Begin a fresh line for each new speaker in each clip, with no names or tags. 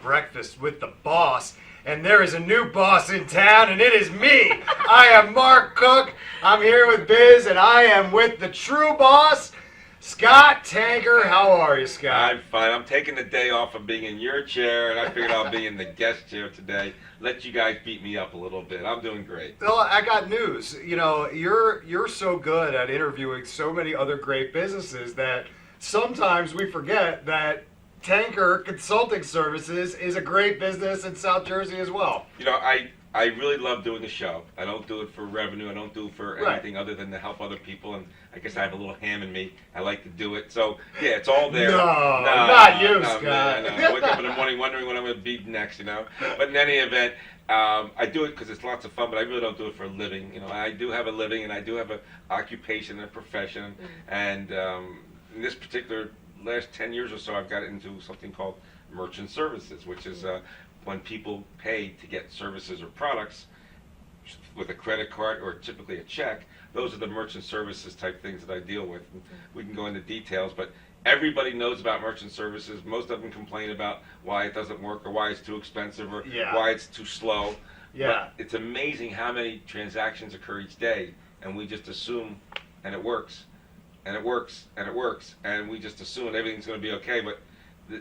breakfast with the boss. And there is a new boss in town, and it is me. I am Mark Cook. I'm here with Biz, and I am with the true boss, Scott Tanker. How are you, Scott?
I'm fine. I'm taking the day off of being in your chair, and I figured I'll be in the guest chair today. Let you guys beat me up a little bit. I'm doing great.
Well, I got news. You know, you're so good at interviewing so many other great businesses that sometimes we forget that Tanker Consulting Services is a great business in South Jersey as well.
You know, I really love doing the show. I don't do it for revenue. I don't do it for anything other than to help other people. And I guess I have a little ham in me. I like to do it. So, yeah, it's all there.
No, not you, Scott.
No. I wake up in the morning wondering what I'm going to be next, you know. But in any event, I do it because it's lots of fun, but I really don't do it for a living. You know, I do have a living, and I do have an occupation and a profession. And in this particular last 10 years or so, I've got into something called merchant services, which is when people pay to get services or products with a credit card or typically a check. Those are the merchant services type things that I deal with. And we can go into details, but everybody knows about merchant services. Most of them complain about why it doesn't work or why it's too expensive or why it's too slow.
Yeah.
But it's amazing how many transactions occur each day, and we just assume, and it works, and it works, and it works, and we just assume everything's going to be okay. But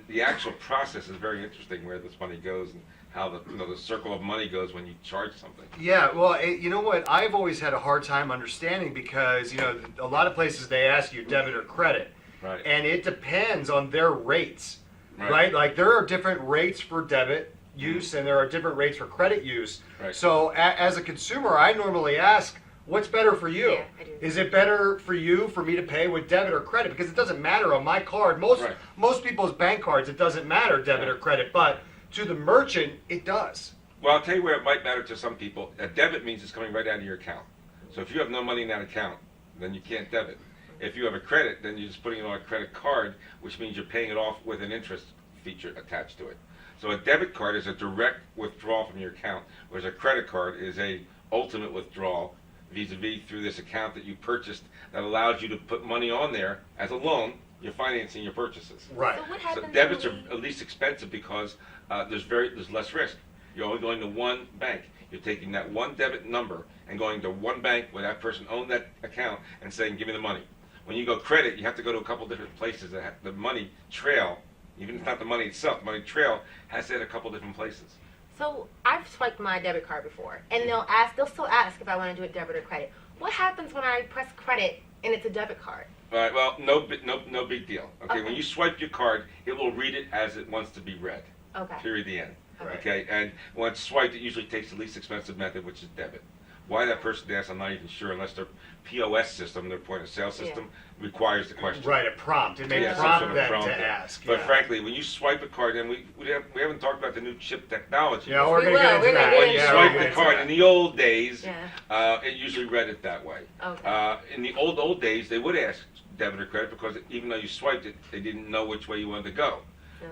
the actual process is very interesting, where this money goes and how the circle of money goes when you charge something.
Yeah, well, you know what? I've always had a hard time understanding because, you know, a lot of places they ask you debit or credit.
Right.
And it depends on their rates, right? Like there are different rates for debit use and there are different rates for credit use.
Right.
So as a consumer, I normally ask, what's better for you?
Yeah, I do.
Is it better for you for me to pay with debit or credit? Because it doesn't matter on my card. Most people's bank cards, it doesn't matter debit or credit, but to the merchant, it does.
Well, I'll tell you where it might matter to some people. A debit means it's coming right out of your account. So if you have no money in that account, then you can't debit. If you have a credit, then you're just putting it on a credit card, which means you're paying it off with an interest feature attached to it. So a debit card is a direct withdrawal from your account, whereas a credit card is a ultimate withdrawal vis-a-vis through this account that you purchased that allows you to put money on there as a loan. You're financing your purchases.
Right.
So what happens
So debits are at least expensive because there's less risk. You're only going to one bank. You're taking that one debit number and going to one bank where that person owned that account and saying, give me the money. When you go credit, you have to go to a couple different places that have the money trail, even if it's not the money itself, the money trail has to hit a couple different places.
So I've swiped my debit card before, and they'll still ask if I want to do it debit or credit. What happens when I press credit and it's a debit card?
All right, well, no big deal. Okay, when you swipe your card, it will read it as it wants to be read.
Okay.
Period, the end.
Right.
Okay, and when it's swiped, it usually takes the least expensive method, which is debit. Why that person asks, I'm not even sure, unless their POS system, their point of sale system, requires the question.
Right, a prompt. It may
Yeah, some
prompt
sort of
them
prompt
to
there.
ask.
But
yeah.
frankly, when you swipe a card, and we haven't talked about the new chip technology.
Yeah, we're
We
going to
will.
get into
We're gonna
that.
get
When you
into
swipe
that.
the card, in the old days,
Yeah.
it usually read it that way.
Okay.
In the old days, they would ask debit or credit because even though you swiped it, they didn't know which way you wanted to go.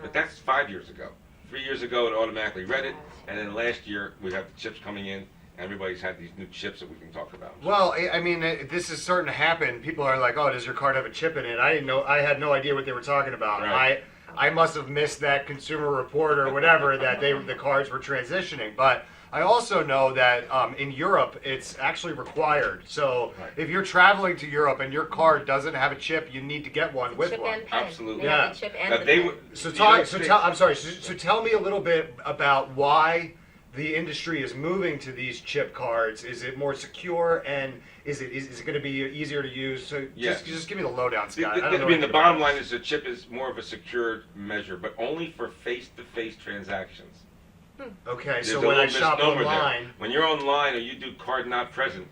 But that's 5 years ago. 3 years ago, it automatically read it, and then last year, we have the chips coming in. Everybody's had these new chips that we can talk about.
Well, I mean, this is starting to happen. People are like, "Oh, does your card have a chip in it?" I didn't know. I had no idea what they were talking about.
Right.
I must have missed that consumer report or whatever that the cards were transitioning. But I also know that in Europe, it's actually required. So if you're traveling to Europe and your card doesn't have a chip, you need to get one with
chip
one.
and pen.
Absolutely.
They have
Yeah.
the chip and
Now,
the
they
pen.
would.
So
the
tell,
United
so
States-
tell, I'm sorry. So tell me a little bit about why the industry is moving to these chip cards. Is it more secure, and is it going to be easier to use? So
Yes.
just give me the lowdown, Scott.
I mean, the bottom line is the chip is more of a secure measure, but only for face-to-face transactions.
Okay,
There's
so
a
when I
little
shop
misnomer there.
online,
When you're online or you do card not present,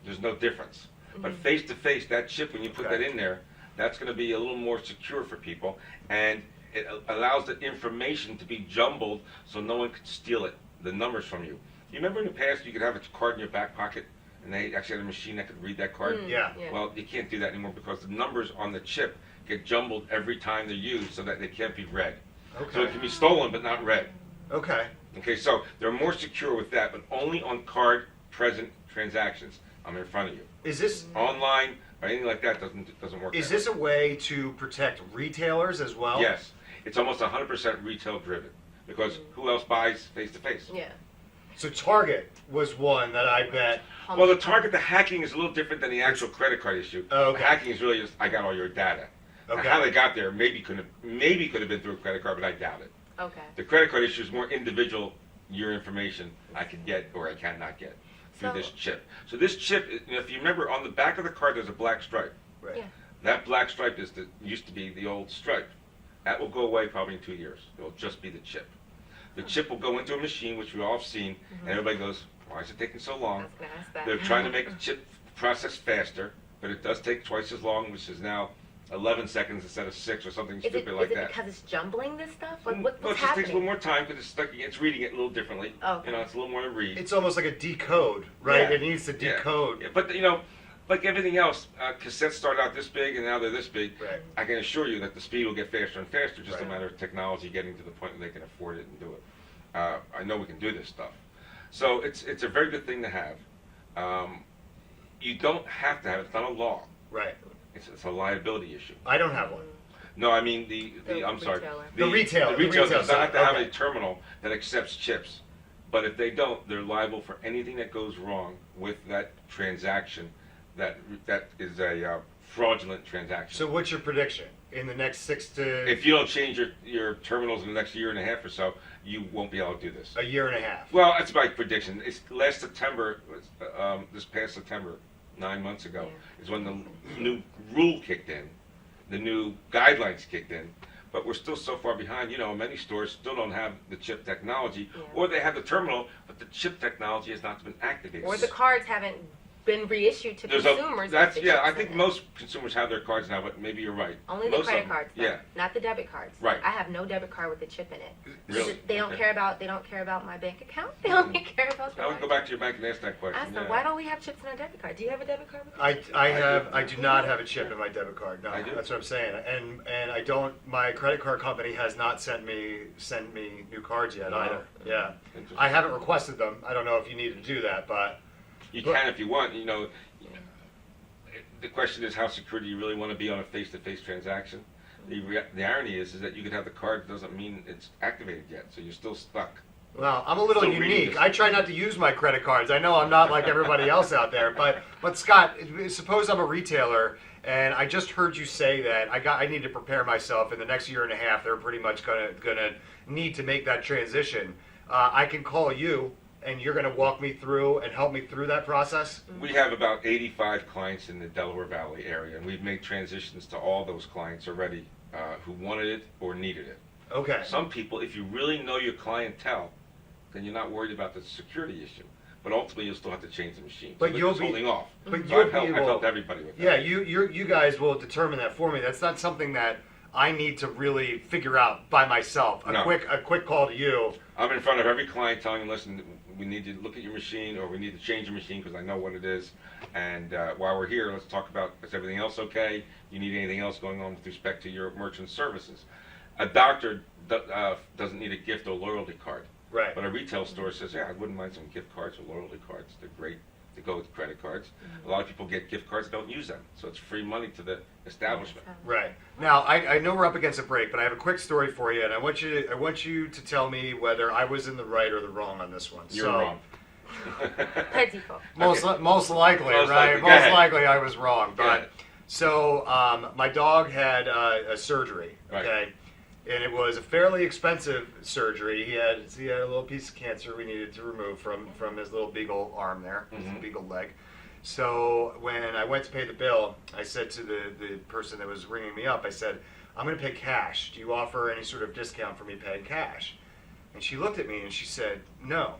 there's no difference. But face-to-face, that chip, when you put
Okay.
that in there, that's going to be a little more secure for people, and it allows the information to be jumbled so no one could steal it, the numbers from you. You remember in the past you could have a card in your back pocket and they actually had a machine that could read that card?
Yeah.
Well, you can't do that anymore because the numbers on the chip get jumbled every time they're used so that they can't be read. So
okay,
it can be stolen but not read.
okay,
Okay, so they're more secure with that, but only on card present transactions. I'm in front of you.
is this
Online or anything like that doesn't work.
is
that
this a way to protect retailers as well?
way. Yes, it's almost 100% retail driven. because who else buys face to face?
Yeah.
So Target was one that I bet.
Well, the target, the hacking is a little different than the actual credit card issue.
Oh, okay.
The hacking is really just I got all your data. Now,
Okay.
how they got there maybe could have been through a credit card, but I doubt it.
Okay.
The credit card issue is more individual. Your information I can get or I cannot get through
So-
this chip. So this chip, if you remember, on the back of the card there's a black stripe.
Right.
Yeah.
That black stripe used to be the old stripe. That will go away probably in 2 years. It will just be the chip. The chip will go into a machine, which we all have seen, and everybody goes, why is it taking so
I
long?
was gonna ask that.
They're trying to make the chip process faster, but it does take twice as long, which is now 11 seconds instead of 6 or something
Is it,
stupid like
is it
that.
because it's jumbling this stuff? Like,
No,
what's
it just
happening?
takes a little more time because it's reading it a little differently.
Okay.
You know, it's a little more to read.
It's almost like a decode, right?
Yeah.
It needs to
Yeah.
decode.
Yeah, but like everything else, cassettes start out this big and now they're this big.
Right.
I can assure you that the speed will get faster and faster, just a
Right.
matter of technology getting to the point where they can afford it and do it. I know we can do this stuff. So it's a very good thing to have. You don't have to have it. It's not a law.
Right.
It's a liability issue.
I don't have one.
No, I mean
The
I'm sorry.
retailer.
The retailer.
The
The
retailer
retail
does not have to
side,
have
okay.
a terminal that accepts chips. But if they don't, they're liable for anything that goes wrong with that transaction. That is a fraudulent transaction.
So what's your prediction in the next 6 to
If you don't change your terminals in the next year and a half or so, you won't be able to do this.
a year and a half?
Well, that's my prediction. It's last September, this past September, 9 months ago, is when the new rule kicked in, the new guidelines kicked in. But we're still so far behind. Many stores still don't have the chip technology, or they have the terminal, but the chip technology has not been activated.
Or the cards haven't been reissued to
There's
consumers.
that's
with the
yeah. I
chips
think
in it.
most consumers have their cards now, but maybe you're right.
Only the
Most of
credit
them,
cards, though,
Yeah.
not the debit cards.
Right.
I have no debit card with a chip in it.
Really?
They don't
Okay.
care about. They don't care about my bank account. They only care about the.
I would go
card.
back to your bank and ask that question.
Ask them,
yeah.
why don't we have chips in our debit card? Do you have a debit card with
I do not have a chip in my debit card. No,
I do.
that's what I'm saying. And I don't. My credit card company has not sent me new cards yet
Wow.
either. Yeah,
Interesting.
I haven't requested them. I don't know if you need to do that, but
You can if you want. The question is, how secure do you really want to be on a face-to-face transaction? The irony is that you could have the card, doesn't mean it's activated yet, so you're still stuck.
well, I'm a little
Still reading
unique.
this.
I try not to use my credit cards. I know I'm not like everybody else out there, but Scott, suppose I'm a retailer and I just heard you say that I need to prepare myself in the next year and a half. They're pretty much gonna need to make that transition. I can call you and you're gonna walk me through and help me through that process.
We have about 85 clients in the Delaware Valley area, and we've made transitions to all those clients already who wanted it or needed it.
Okay.
Some people, if you really know your clientele, then you're not worried about the security issue. But ultimately, you'll still have to change the machine.
But
so
you'll
it's
be-
holding off.
but
So
you'll
I've
be able-
helped everybody with that.
Yeah, you guys will determine that for me. That's not something that I need to really figure out by myself.
No.
A quick call to you.
I'm in front of every client telling them, listen, we need to look at your machine, or we need to change your machine because I know what it is. And while we're here, let's talk about, is everything else okay? You need anything else going on with respect to your merchant services? A doctor doesn't need a gift or loyalty card.
Right.
But a retail store says, yeah, I wouldn't mind some gift cards or loyalty cards. They're great to go with credit cards. A lot of people get gift cards, don't use them. So it's free money to the establishment.
Right. Now, I know we're up against a break, but I have a quick story for you, and I want you to tell me whether I was in the right or the wrong on this one.
You're
so,
wrong.
By default.
Most likely,
Most
right?
likely. Go
Most
ahead.
likely, I was wrong.
Go ahead.
But so my dog had a surgery.
Right.
Okay. And it was a fairly expensive surgery. He had a little piece of cancer we needed to remove from his little beagle arm there, his
Mhm.
beagle leg. So when I went to pay the bill, I said to the person that was ringing me up, I said, I'm going to pay cash. Do you offer any sort of discount for me paying cash? And she looked at me and she said, no.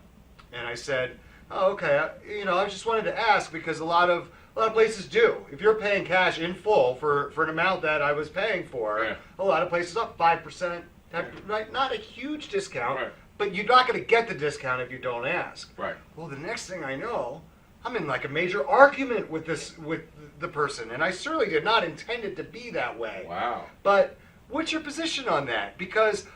And I said, oh, okay. I just wanted to ask because a lot of places do. If you're paying cash in full for an amount that I was paying for,
Yeah.
a lot of places up 5%, right? Not a huge discount,
Right.
but you're not going to get the discount if you don't ask.
Right.
Well, the next thing I know, I'm in like a major argument with the person, and I certainly did not intend it to be that way.
Wow.
But what's your position on that? Because,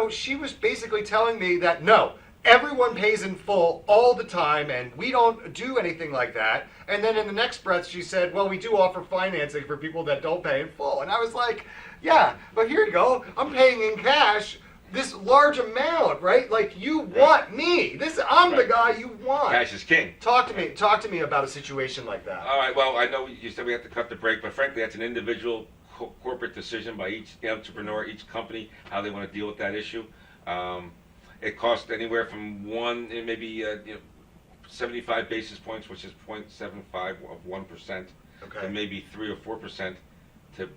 she was basically telling me that no, everyone pays in full all the time and we don't do anything like that. And then in the next breath she said, well, we do offer financing for people that don't pay in full. And I was like, yeah, but here you go. I'm paying in cash this large amount, right? Like you want me. I'm the guy you want.
Cash is king.
Talk to me about a situation like that.
All right. Well, I know you said we have to cut the break, but frankly, that's an individual corporate decision by each entrepreneur, each company, how they want to deal with that issue. It costs anywhere from 75 basis points, which is 0.75 of 1%,
Okay.
and maybe 3 or 4% to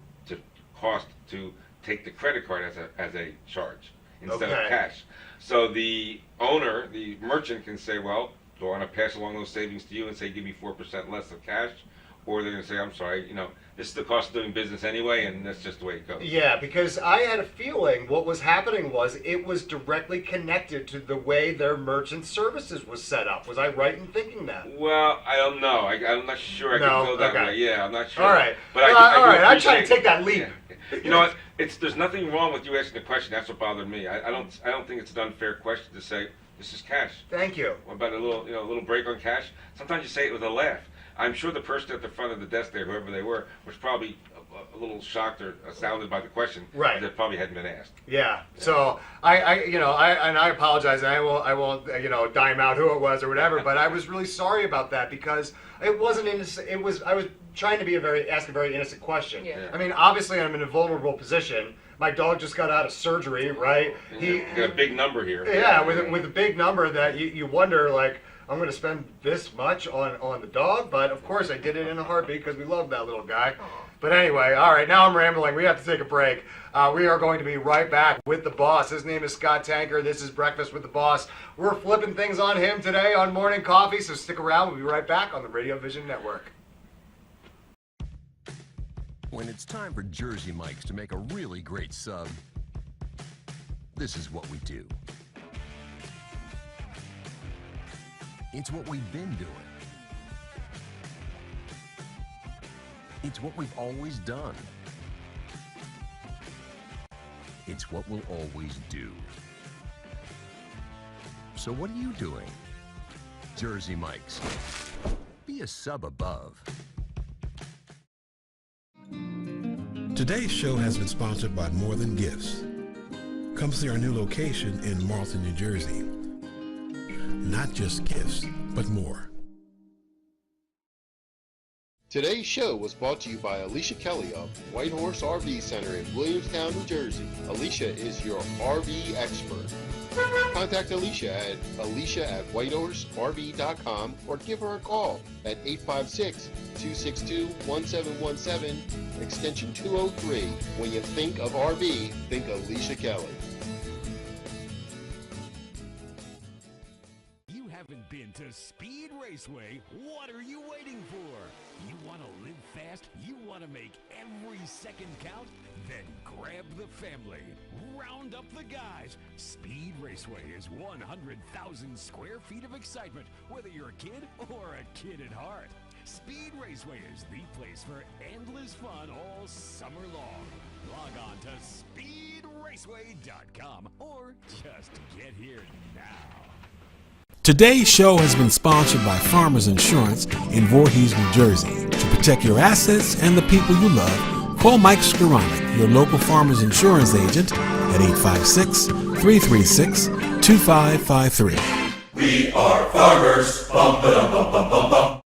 cost to take the credit card as a charge instead
Okay.
of cash. So the owner, the merchant, can say, well, do I want to pass along those savings to you and say, give me 4% less of cash? Or they're going to say, I'm sorry, this is the cost of doing business anyway, and that's just the way it goes.
Yeah, because I had a feeling what was happening was it was directly connected to the way their merchant services was set up. Was I right in thinking that?
Well, I don't know. I'm not sure I
No,
can go that
okay.
way. Yeah, I'm not sure.
All right.
But
all right. I'm trying to take that leap.
Yeah. You know what? There's nothing wrong with you asking the question. That's what bothered me. I don't think it's an unfair question to say this is cash.
Thank you.
What about a little break on cash? Sometimes you say it with a laugh. I'm sure the person at the front of the desk there, whoever they were, was probably a little shocked or astounded by the question.
Right.
That probably hadn't been asked.
Yeah. So I apologize, and I won't dime out who it was or whatever. But I was really sorry about that because it wasn't innocent. I was trying to ask a very innocent question.
Yeah.
I mean, obviously, I'm in a vulnerable position. My dog just got out of surgery, right?
You got a big number here.
Yeah, with a big number that you wonder, like, I'm going to spend this much on the dog, but of course I did it in a heartbeat because we love that little guy. But anyway, all right, now I'm rambling. We have to take a break. We are going to be right back with the boss. His name is Scott Tanker. This is Breakfast with the Boss. We're flipping things on him today on Morning Coffee, so stick around. We'll be right back on the Radio Vision Network.
When it's time for Jersey Mike's to make a really great sub, this is what we do. It's what we've been doing. It's what we've always done. It's what we'll always do. So what are you doing? Jersey Mike's. Be a sub above.
Today's show has been sponsored by More Than Gifts. Come see our new location in Marlton, New Jersey. Not just gifts, but more.
Today's show was brought to you by Alicia Kelly of White Horse RV Center in Williamstown, New Jersey. Alicia is your RV expert. Contact Alicia at whitehorserv.com or give her a call at 856-262-1717, extension 203. When you think of RV, think Alicia Kelly.
You haven't been to Speed Raceway. What are you waiting for? You want to live fast? You want to make every second count? Then grab the family. Round up the guys. Speed Raceway is 100,000 square feet of excitement, whether you're a kid or a kid at heart. Speed Raceway is the place for endless fun all summer long. Log on to speedraceway.com or just get here now.
Today's show has been sponsored by Farmers Insurance in Voorhees, New Jersey. To protect your assets and the people you love, call Mike Skoranek, your local Farmers Insurance agent, at 856-336-2553.
We are farmers. Bum, ba-dum, bum, bum, bum, bum.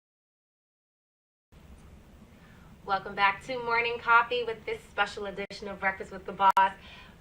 Welcome back to Morning Coffee with this special edition of Breakfast with the Boss.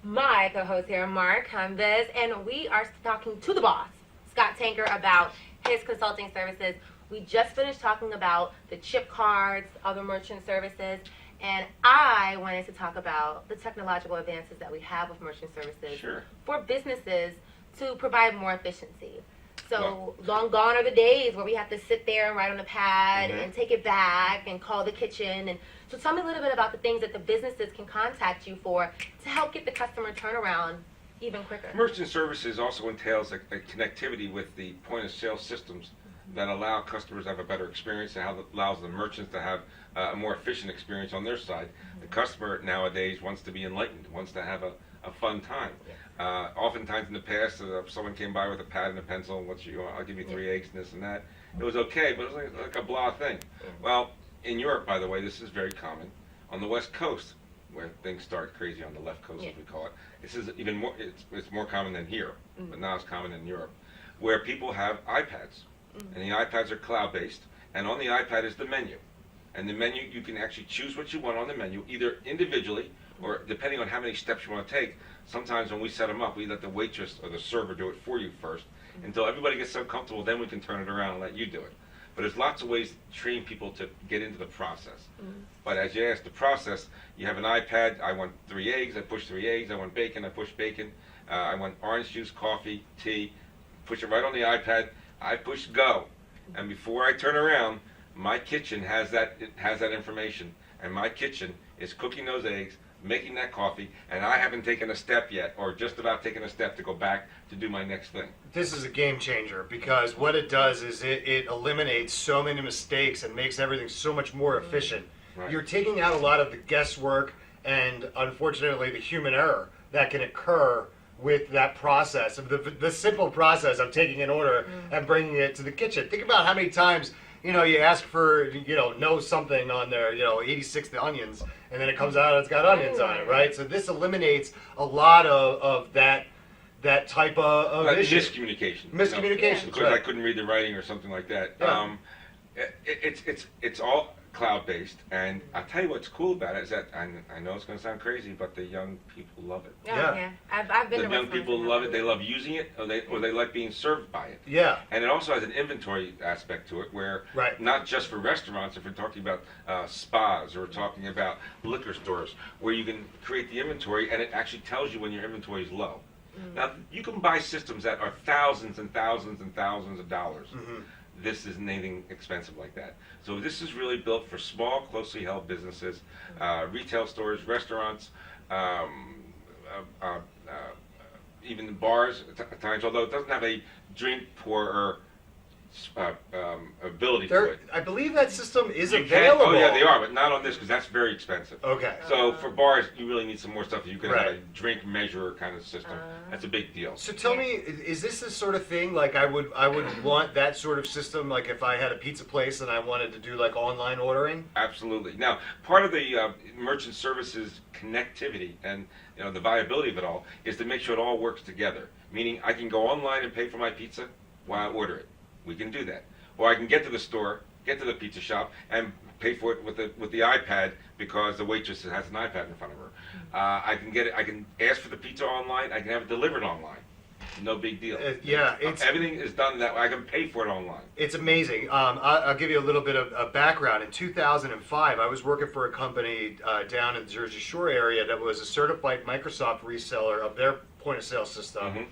My co-host here, Mark Humbiz, and we are talking to the boss, Scott Tanker, about his consulting services. We just finished talking about the chip cards, other merchant services, and I wanted to talk about the technological advances that we have with merchant services for businesses to provide more efficiency. So long gone are the days where we have to sit there and write on a pad and take it back and call the kitchen. And so tell me a little bit about the things that the businesses can contact you for to help get the customer turnaround even quicker.
Merchant services also entails a connectivity with the point of sale systems that allow customers to have a better experience and how it allows the merchants to have a more efficient experience on their side. The customer nowadays wants to be enlightened, wants to have a fun time. Oftentimes in the past, if someone came by with a pad and a pencil, and I'll give you 3 eggs and this and that, it was okay, but it was like a blah thing. Well, in Europe, by the way, this is very common. On the West Coast, where things start crazy on the left coast,
Yeah.
as we call it. This is even more. It's more common than here, but now it's common in Europe, where people have iPads, and the iPads are cloud-based, and on the iPad is the menu, and the menu you can actually choose what you want on the menu, either individually or depending on how many steps you want to take. Sometimes when we set them up, we let the waitress or the server do it for you first, until everybody gets so comfortable. Then we can turn it around and let you do it. But there's lots of ways to train people to get into the process. But as you asked, the process, you have an iPad. I want 3 eggs. I push 3 eggs. I want bacon. I push bacon. I want orange juice, coffee, tea. Push it right on the iPad. I push go, and before I turn around, my kitchen has that. It has that information, and my kitchen is cooking those eggs, making that coffee, and I haven't taken a step yet, or just about taken a step to go back to do my next thing.
This is a game changer because what it does is it eliminates so many mistakes and makes everything so much more efficient.
Right.
You're taking out a lot of the guesswork and, unfortunately, the human error that can occur with that process, of the simple process of taking an order and bringing it to the kitchen. Think about how many times, you ask for, know something on there, 86 the onions, and then it comes out and it's got onions on it, right? So this eliminates a lot of that type of issue.
Miscommunication.
Miscommunication,
Because I couldn't read the writing or something like that.
Yeah.
It's all cloud-based, and I'll tell you what's cool about it is that I know it's going to sound crazy, but the young people love it.
Yeah. I've been
The
to
young
restaurants
people
and
love it. They love using it, or they like being served by it.
Yeah.
And it also has an inventory aspect to it, where
Right.
not just for restaurants, if we're talking about spas, or we're talking about liquor stores, where you can create the inventory, and it actually tells you when your inventory is low. Now, you can buy systems that are thousands and thousands and thousands of dollars. This isn't anything expensive like that. So this is really built for small, closely held businesses, retail stores, restaurants, even the bars at times, although it doesn't have a drink pourer ability to it.
I believe that system is
You can-
available.
Oh yeah, they are, but not on this because that's very expensive.
Okay.
So for bars, you really need some more stuff. You can have a
Right.
drink measurer kind of system. That's a big deal.
So tell me, is this the sort of thing, like I would want that sort of system, like if I had a pizza place and I wanted to do like online ordering?
Absolutely. Now, part of the merchant services connectivity and the viability of it all is to make sure it all works together. Meaning, I can go online and pay for my pizza while I order it. We can do that. Or I can get to the store, get to the pizza shop, and pay for it with the iPad because the waitress has an iPad in front of her. I can get it. I can ask for the pizza online. I can have it delivered online. No big deal. Everything is done that way. I can pay for it online.
It's amazing. I'll give you a little bit of background. In 2005, I was working for a company down in the Jersey Shore area that was a certified Microsoft reseller of their point of sale system.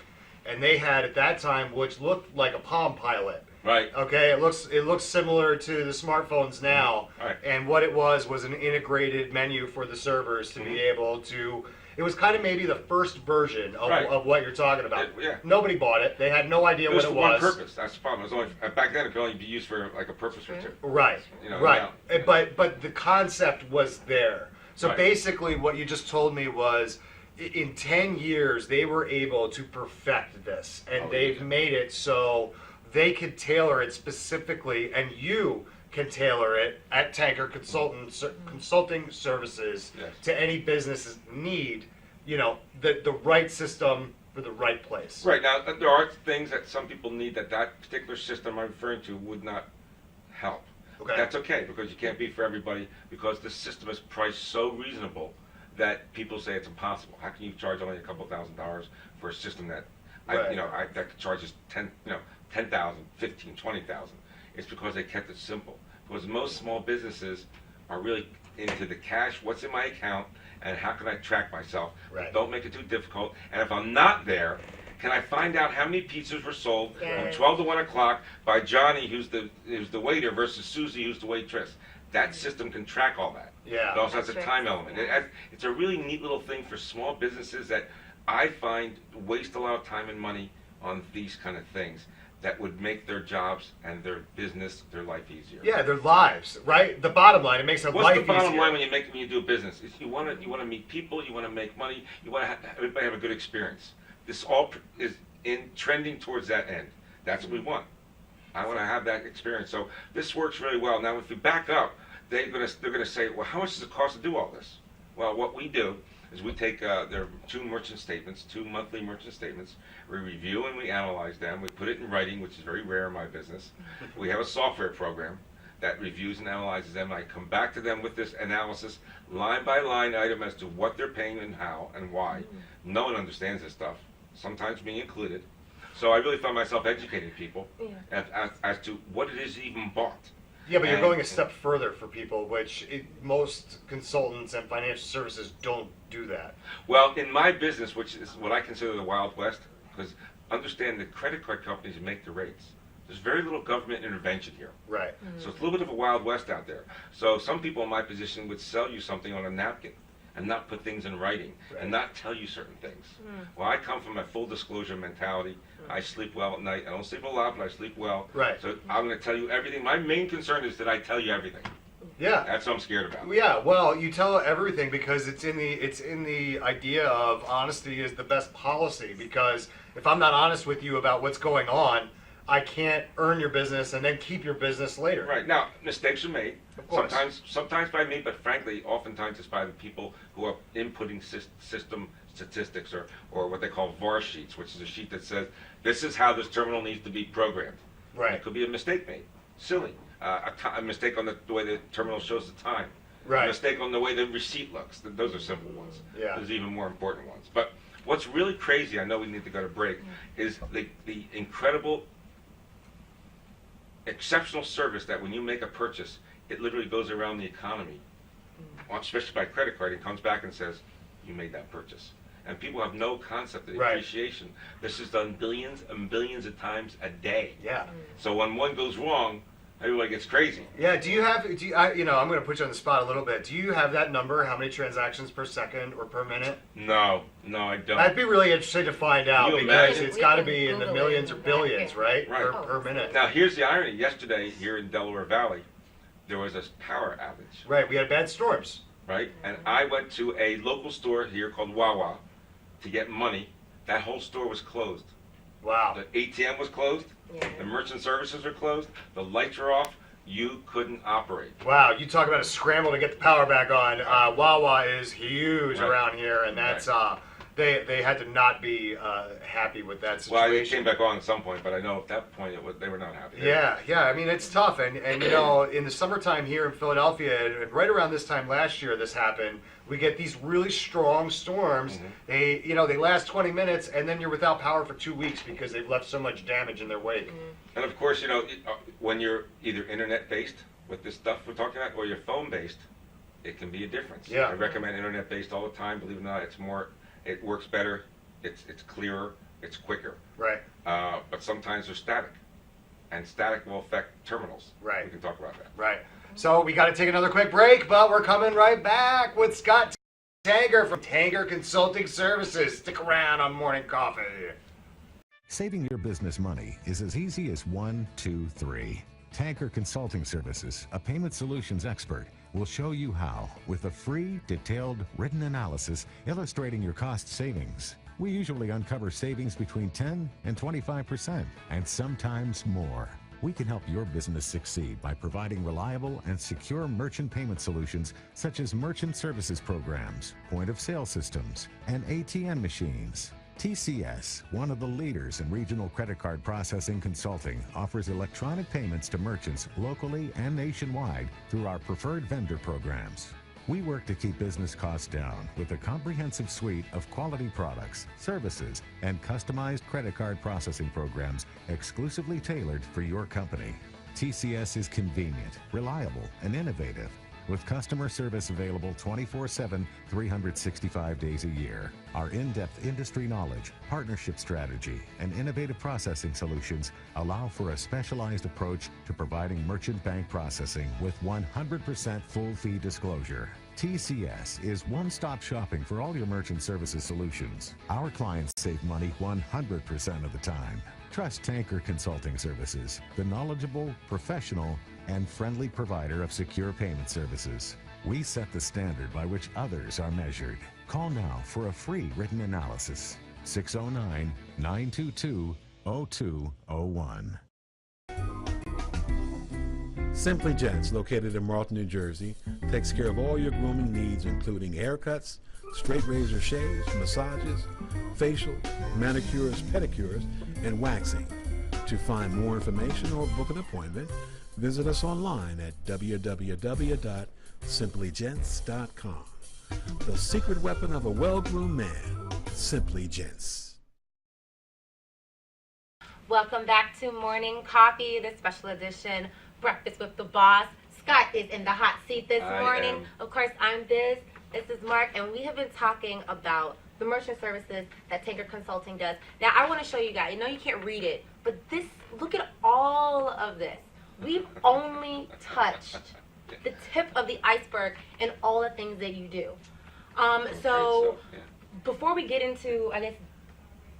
And they had at that time, which looked like a Palm Pilot.
Right.
Okay, it looks similar to the smartphones now.
Right.
And what it was an integrated menu for the servers to be able to. It was kind of maybe the first version of what you're talking about.
Yeah.
Nobody bought it. They had no idea what it was.
It was for one purpose. That's the problem. It was only, back then, it could only be used for like a purpose or two.
Right. Right. But the concept was there. So basically, what you just told me was, in 10 years, they were able to perfect this, and they've made it so they could tailor it specifically, and you can tailor it at Tanker Consulting Services to any business's need, the right system for the right place.
Right. Now, there are things that some people need that particular system I'm referring to would not help.
Okay.
That's okay, because you can't be for everybody, because the system is priced so reasonable that people say it's impossible. How can you charge only a couple $1,000s for a system that that charges $10,000, $15,000, $20,000? It's because they kept it simple. Because most small businesses are really into the cash, what's in my account, and how can I track myself?
Right.
Don't make it too difficult. And if I'm not there, can I find out how many pizzas were sold from 12 to 1 o'clock by Johnny, who's the waiter, versus Susie, who's the waitress? That system can track all that.
Yeah.
It also has a time element. It's a really neat little thing for small businesses that I find waste a lot of time and money on these kind of things that would make their jobs and their business, their life easier.
Yeah, their lives, right? The bottom line, it makes their life easier.
What's the bottom line when you do a business? Is you want to meet people, you want to make money, you want to everybody have a good experience. This all is trending towards that end. That's what we want. I want to have that experience. So this works really well. Now, if you back up, they're going to say, well, how much does it cost to do all this? Well, what we do is we take there are two merchant statements, two monthly merchant statements. We review and we analyze them. We put it in writing, which is very rare in my business. We have a software program that reviews and analyzes them. I come back to them with this analysis, line by line item as to what they're paying and how and why. No one understands this stuff, sometimes me included. So I really find myself educating people as to what it is even bought.
Yeah, but you're going a step further for people, which most consultants and financial services don't do that.
Well, in my business, which is what I consider the Wild West, because understand that credit card companies make the rates. There's very little government intervention here.
Right.
So it's a little bit of a Wild West out there. So some people in my position would sell you something on a napkin and not put things in writing and not tell you certain things. Well, I come from a full disclosure mentality. I sleep well at night. I don't sleep a lot, but I sleep well.
Right.
So I'm going to tell you everything. My main concern is that I tell you everything.
Yeah.
That's what I'm scared about.
Yeah, well, you tell everything because it's in the idea of honesty is the best policy, because if I'm not honest with you about what's going on, I can't earn your business and then keep your business later.
Right. Now, mistakes are made.
Of course.
Sometimes by me, but frankly, oftentimes it's by the people who are inputting system statistics or what they call VAR sheets, which is a sheet that says, this is how this terminal needs to be programmed.
Right.
It could be a mistake made. Silly. A mistake on the way the terminal shows the time.
Right.
A mistake on the way the receipt looks. Those are simple ones.
Yeah.
There's even more important ones. But what's really crazy, I know we need to go to break, is the incredible, exceptional service that when you make a purchase, it literally goes around the economy, especially by credit card, and comes back and says, you made that purchase. And people have no concept of the appreciation. This is done billions and billions of times a day.
Yeah.
So when one goes wrong, everybody gets crazy.
Yeah, I'm going to put you on the spot a little bit. Do you have that number, how many transactions per second or per minute?
No, I don't.
I'd be really interested to find out,
Can you
because
imagine?
it's got to be in the millions or billions, right?
Right.
Per minute.
Now, here's the irony. Yesterday, here in Delaware Valley, there was a power outage.
Right, we had bad storms.
Right? And I went to a local store here called Wawa to get money. That whole store was closed.
Wow.
The ATM was closed. The merchant services are closed. The lights are off. You couldn't operate.
Wow, you talk about a scramble to get the power back on. Wawa is huge around here, and that's they had to not be happy with that situation.
Well, it came back on at some point, but I know at that point they were not happy.
Yeah. I mean, it's tough, and in the summertime here in Philadelphia, and right around this time last year, this happened. We get these really strong storms. They last 20 minutes, and then you're without power for 2 weeks because they've left so much damage in their wake.
And of course, when you're either internet-based with this stuff we're talking about, or you're phone-based, it can be a difference.
Yeah.
I recommend internet-based all the time. Believe it or not, it works better. It's clearer. It's quicker.
Right.
But sometimes they're static, and static will affect terminals.
Right.
We can talk about that.
Right. So we got to take another quick break, but we're coming right back with Scott Tanger from Tanger Consulting Services. Stick around on Morning Coffee.
Saving your business money is as easy as 1, 2, 3. Tanker Consulting Services, a payment solutions expert, will show you how with a free, detailed, written analysis illustrating your cost savings. We usually uncover savings between 10 and 25%, and sometimes more. We can help your business succeed by providing reliable and secure merchant payment solutions such as merchant services programs, point-of-sale systems, and ATM machines. TCS, one of the leaders in regional credit card processing consulting, offers electronic payments to merchants locally and nationwide through our preferred vendor programs. We work to keep business costs down with a comprehensive suite of quality products, services, and customized credit card processing programs exclusively tailored for your company. TCS is convenient, reliable, and innovative, with customer service available 24/7, 365 days a year. Our in-depth industry knowledge, partnership strategy, and innovative processing solutions allow for a specialized approach to providing merchant bank processing with 100% full fee disclosure. TCS is one-stop shopping for all your merchant services solutions. Our clients save money 100% of the time. Trust Tanker Consulting Services, the knowledgeable, professional, and friendly provider of secure payment services. We set the standard by which others are measured. Call now for a free written analysis. 609-922-0201.
Simply Gents, located in Marlton, New Jersey, takes care of all your grooming needs, including haircuts, straight razor shaves, massages, facial, manicures, pedicures, and waxing. To find more information or book an appointment, visit us online at www.simplygents.com. The secret weapon of a well-groomed man, Simply Gents.
Welcome back to Morning Coffee, the special edition Breakfast with the Boss. Scott is in the hot seat this morning. Of course, I'm Biz. This is Mark, and we have been talking about the merchant services that Tanker Consulting does. Now, I want to show you guys. I know you can't read it, but this, look at all of this. We've only touched the tip of the iceberg in all the things that you do. Before we get into, I guess,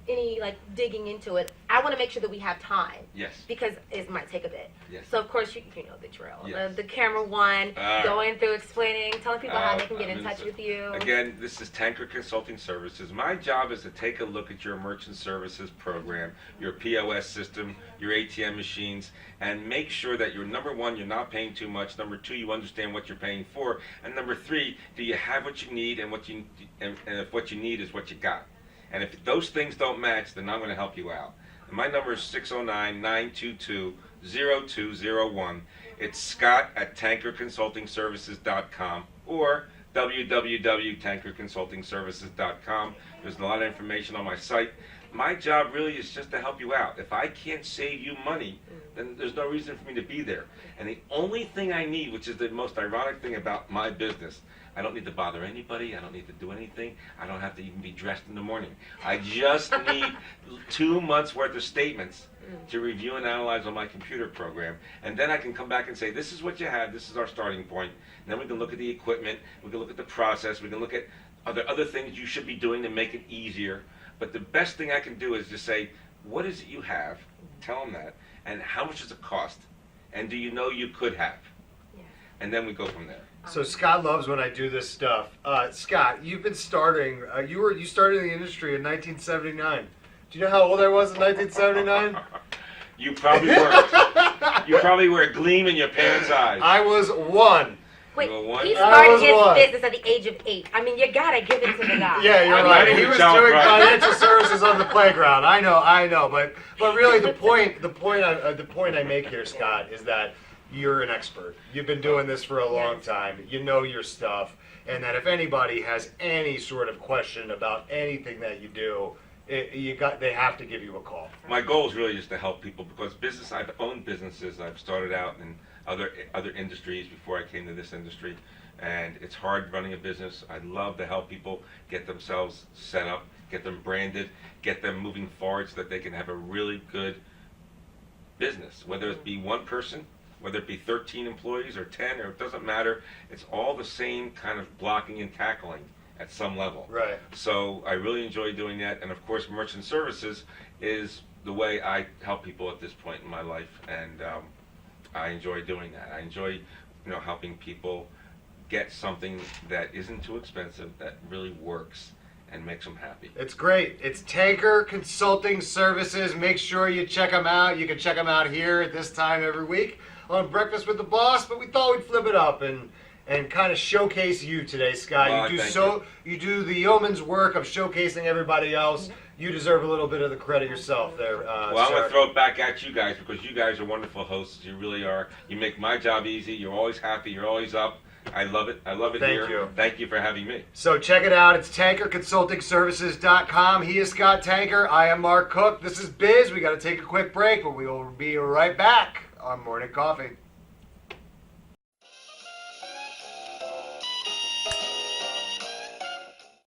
any digging into it, I want to make sure that we have time.
Yes.
Because it might take a bit.
Yes.
So of course you know the drill.
Yes.
The camera one, going through explaining, telling people how they can get in touch with you.
Again, this is Tanker Consulting Services. My job is to take a look at your merchant services program, your POS system, your ATM machines, and make sure that you're, number one, you're not paying too much. Number two, you understand what you're paying for. And number three, do you have what you need, and if what you need is what you got. And if those things don't match, then I'm going to help you out. And my number is 609-922-0201. It's Scott@tankerconsultingservices.com or www.tankerconsultingservices.com. There's a lot of information on my site. My job really is just to help you out. If I can't save you money, then there's no reason for me to be there. And the only thing I need, which is the most ironic thing about my business, I don't need to bother anybody. I don't need to do anything. I don't have to even be dressed in the morning. I just need 2 months worth of statements to review and analyze on my computer program. And then I can come back and say, this is what you have. This is our starting point. And then we can look at the equipment. We can look at the process. We can look at other things you should be doing to make it easier. But the best thing I can do is just say, what is it you have? Tell them that. And how much does it cost? And do you know you could have? Yeah. And then we go from there.
So Scott loves when I do this stuff. Scott, you've been starting. You started in the industry in 1979. Do you know how old I was in 1979?
You probably were. You probably were a gleam in your parents' eyes.
I was one.
Wait,
You were one?
he started his business at the age of 8. I mean, you gotta give it to the guy.
Yeah, you're right. He was doing financial services on the playground. I know. But really, the point I make here, Scott, is that you're an expert. You've been doing this for a long time. You know your stuff, and that if anybody has any sort of question about anything that you do, they have to give you a call.
My goal is really just to help people, because I've owned businesses. I've started out in other industries before I came to this industry, and it's hard running a business. I love to help people get themselves set up, get them branded, get them moving forward so that they can have a really good business, whether it be one person, whether it be 13 employees or 10, or it doesn't matter. It's all the same kind of blocking and tackling at some level.
Right.
So I really enjoy doing that. And of course, merchant services is the way I help people at this point in my life. And I enjoy doing that. I enjoy, helping people get something that isn't too expensive, that really works and makes them happy.
It's great. It's Tanker Consulting Services. Make sure you check them out. You can check them out here at this time every week on Breakfast with the Boss, but we thought we'd flip it up and kind of showcase you today, Scott. You do the yeoman's work of showcasing everybody else. You deserve a little bit of the credit yourself there.
Well, I'm going to throw it back at you guys, because you guys are wonderful hosts. You really are. You make my job easy. You're always happy. You're always up. I love it. I love it here.
Thank you.
Thank you for having me.
So check it out. It's TankerConsultingServices.com. He is Scott Tanker. I am Mark Cook. This is Biz. We got to take a quick break, but we will be right back on Morning Coffee.